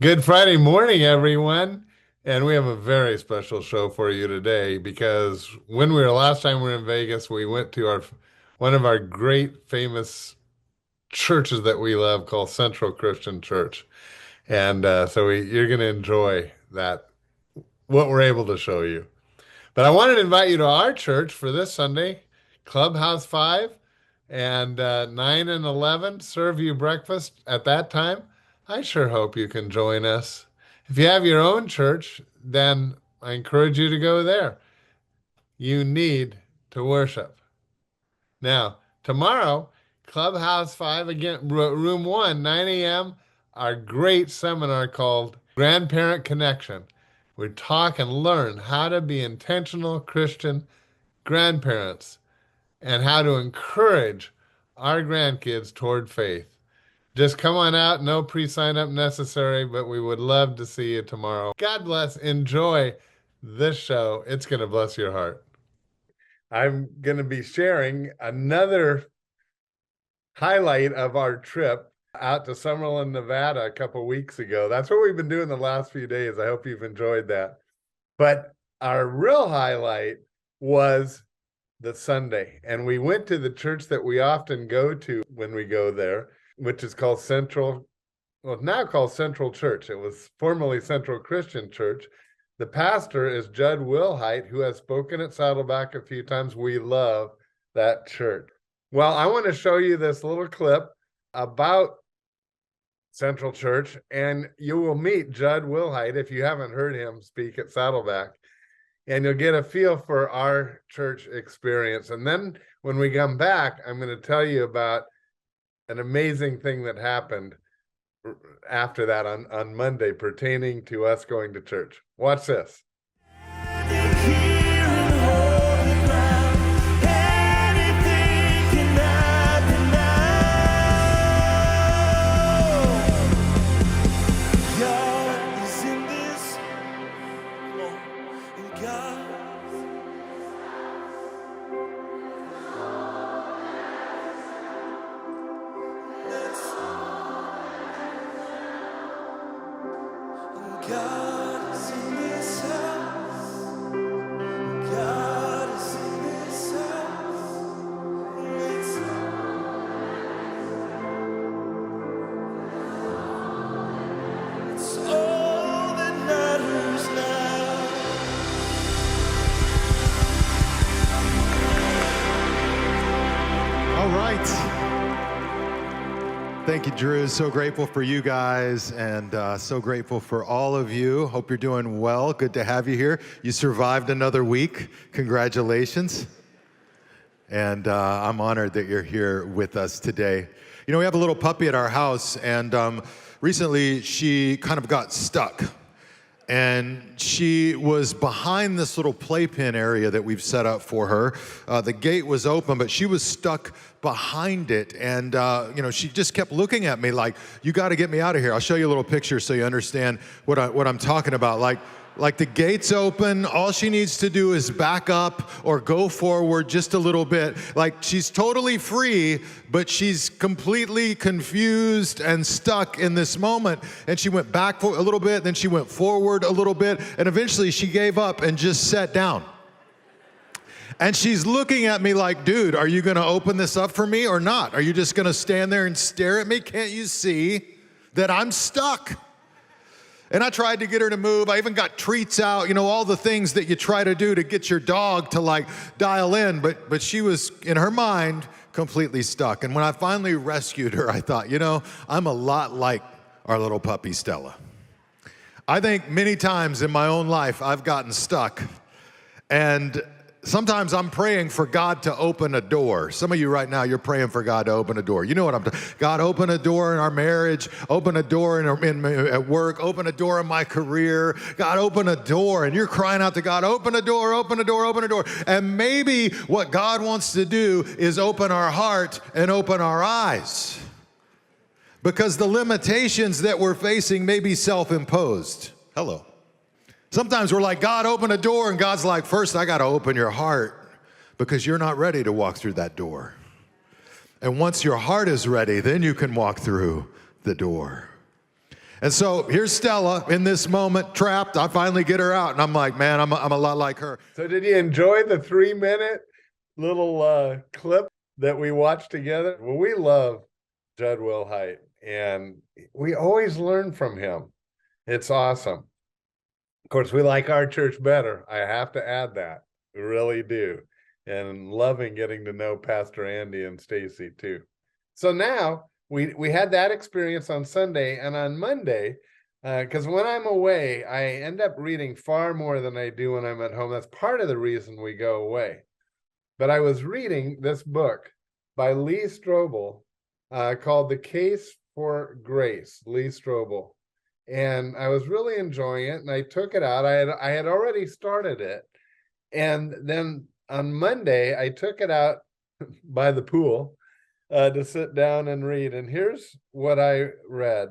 Good Friday morning, everyone. And we have a very special show for you today because when we were last time we were in Vegas, we went to our one of our great famous churches that we love called Central Christian Church. And you're going to enjoy that, what we're able to show you. But I wanted to invite you to our church for this Sunday, Clubhouse 5 and 9 and 11 serve you breakfast at that time. I sure hope you can join us. If you have your own church, then I encourage you to go there. You need to worship. Now, tomorrow, Clubhouse 5, again, room 1, 9 a.m., our great seminar called Grandparent Connection. We talk and learn how to be intentional Christian grandparents and how to encourage our grandkids toward faith. Just come on out, no pre-sign up necessary, but we would love to see you tomorrow. God bless. Enjoy this show. It's going to bless your heart. I'm going to be sharing another highlight of our trip out to Summerlin, Nevada a couple weeks ago. That's what we've been doing the last few days. I hope you've enjoyed that. But our real highlight was the Sunday. And we went to the church that we often go to when we go there, which is called now called Central Church. It was formerly Central Christian Church. The pastor is Judd Wilhite, who has spoken at Saddleback a few times. We love that church. Well, I want to show you this little clip about Central Church, and you will meet Judd Wilhite if you haven't heard him speak at Saddleback, and you'll get a feel for our church experience. And then when we come back, I'm going to tell you about an amazing thing that happened after that on Monday pertaining to us going to church. Watch this. Thank you, Drew. So grateful for you guys and so grateful for all of you. Hope you're doing well. Good to have you here. You survived another week. Congratulations. And I'm honored that you're here with us today. You know, we have a little puppy at our house, and recently she kind of got stuck. And she was behind this little playpen area that we've set up for her. The gate was open, but she was stuck behind it. And, she just kept looking at me like, you got to get me out of here. I'll show you a little picture so you understand what I'm talking about. Like the gate's open, all she needs to do is back up or go forward just a little bit. Like she's totally free, but she's completely confused and stuck in this moment. And she went back for a little bit, then she went forward a little bit, and eventually she gave up and just sat down. And she's looking at me like, dude, are you gonna open this up for me or not? Are you just gonna stand there and stare at me? Can't you see that I'm stuck? And I tried to get her to move. I even got treats out, all the things that you try to do to get your dog to like dial in, but she was, in her mind, completely stuck. And when I finally rescued her, I thought, I'm a lot like our little puppy, Stella. I think many times in my own life, I've gotten stuck. And sometimes I'm praying for God to open a door. Some of you right now, you're praying for God to open a door. You know what I'm talking about. God, open a door in our marriage, open a door at work, open a door in my career. God, open a door. And you're crying out to God, open a door, open a door, open a door. And maybe what God wants to do is open our heart and open our eyes. Because the limitations that we're facing may be self-imposed. Hello. Sometimes we're like, God, open a door, and God's like, first I got to open your heart because you're not ready to walk through that door. And once your heart is ready, then you can walk through the door. And so here's Stella in this moment, trapped. I finally get her out, and I'm like, man, I'm a lot like her. So did you enjoy the 3-minute little clip that we watched together? Well, we love Judd Wilhite, and we always learn from him. It's awesome. Of course, we like our church better. I have to add that. We really do. And loving getting to know Pastor Andy and Stacy too. So now we had that experience on Sunday, and on Monday, because when I'm away, I end up reading far more than I do when I'm at home. That's part of the reason we go away. But I was reading this book by Lee Strobel called The Case for Grace, Lee Strobel. And I was really enjoying it, and I took it out. I had already started it. And then on Monday, I took it out by the pool to sit down and read. And here's what I read.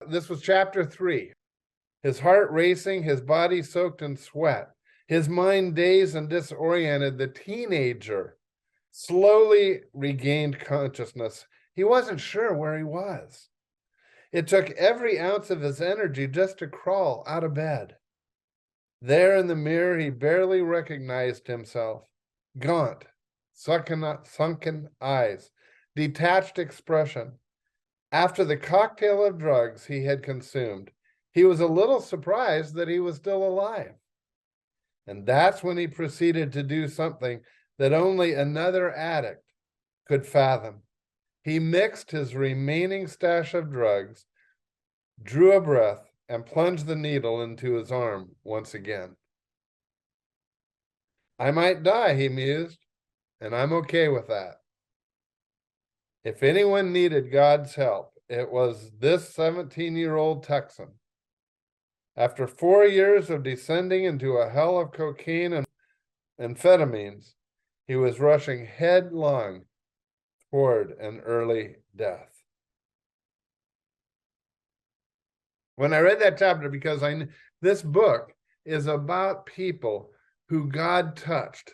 This was chapter 3. His heart racing, his body soaked in sweat, his mind dazed and disoriented, the teenager slowly regained consciousness. He wasn't sure where he was. It took every ounce of his energy just to crawl out of bed. There in the mirror, he barely recognized himself. Gaunt, sunken eyes, detached expression. After the cocktail of drugs he had consumed, he was a little surprised that he was still alive. And that's when he proceeded to do something that only another addict could fathom. He mixed his remaining stash of drugs, drew a breath, and plunged the needle into his arm once again. I might die, he mused, and I'm okay with that. If anyone needed God's help, it was this 17-year-old Texan. After 4 years of descending into a hell of cocaine and amphetamines, he was rushing headlong toward an early death. When I read that chapter, because this book is about people who God touched,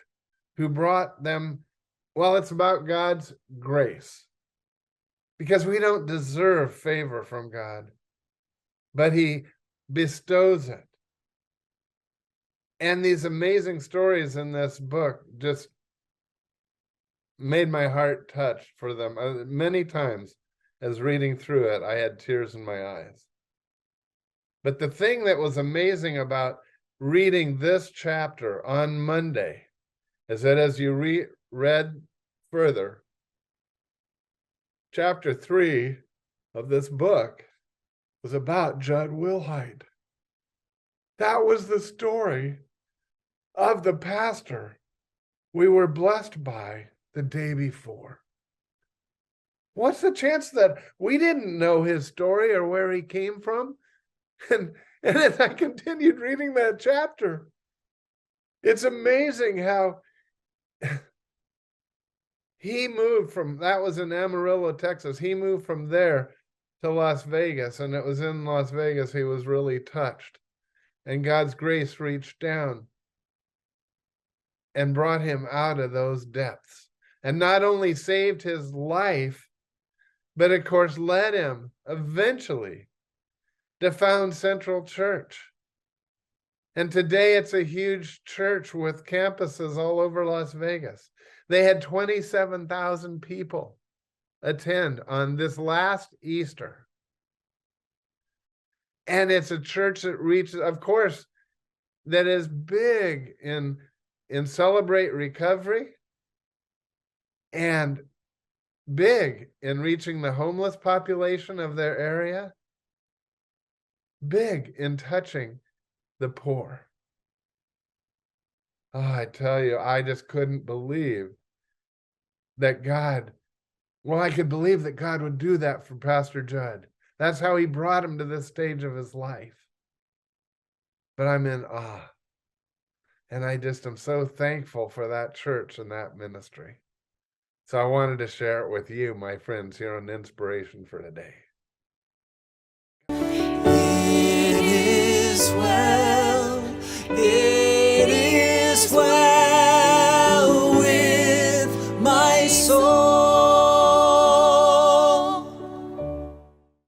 who brought them, well, it's about God's grace. Because we don't deserve favor from God, but he bestows it. And these amazing stories in this book just made my heart touch for them. Many times as reading through it, I had tears in my eyes. But the thing that was amazing about reading this chapter on Monday is that as you read further, chapter 3 of this book was about Judd Wilhite. That was the story of the pastor we were blessed by the day before. What's the chance that we didn't know his story or where he came from? And as I continued reading that chapter, it's amazing how he moved from, that was in Amarillo, Texas. He moved from there to Las Vegas, and it was in Las Vegas he was really touched. And God's grace reached down and brought him out of those depths. And not only saved his life, but of course led him eventually to found Central Church. And today it's a huge church with campuses all over Las Vegas. They had 27,000 people attend on this last Easter. And it's a church that reaches, of course, that is big in Celebrate Recovery and big in reaching the homeless population of their area, big in touching the poor. Oh, I tell you, I just couldn't believe that God, well, I could believe that God would do that for Pastor Judd. That's how he brought him to this stage of his life. But I'm in awe. And I just am so thankful for that church and that ministry. So I wanted to share it with you, my friends, here on Inspiration for Today. It is well, it is well.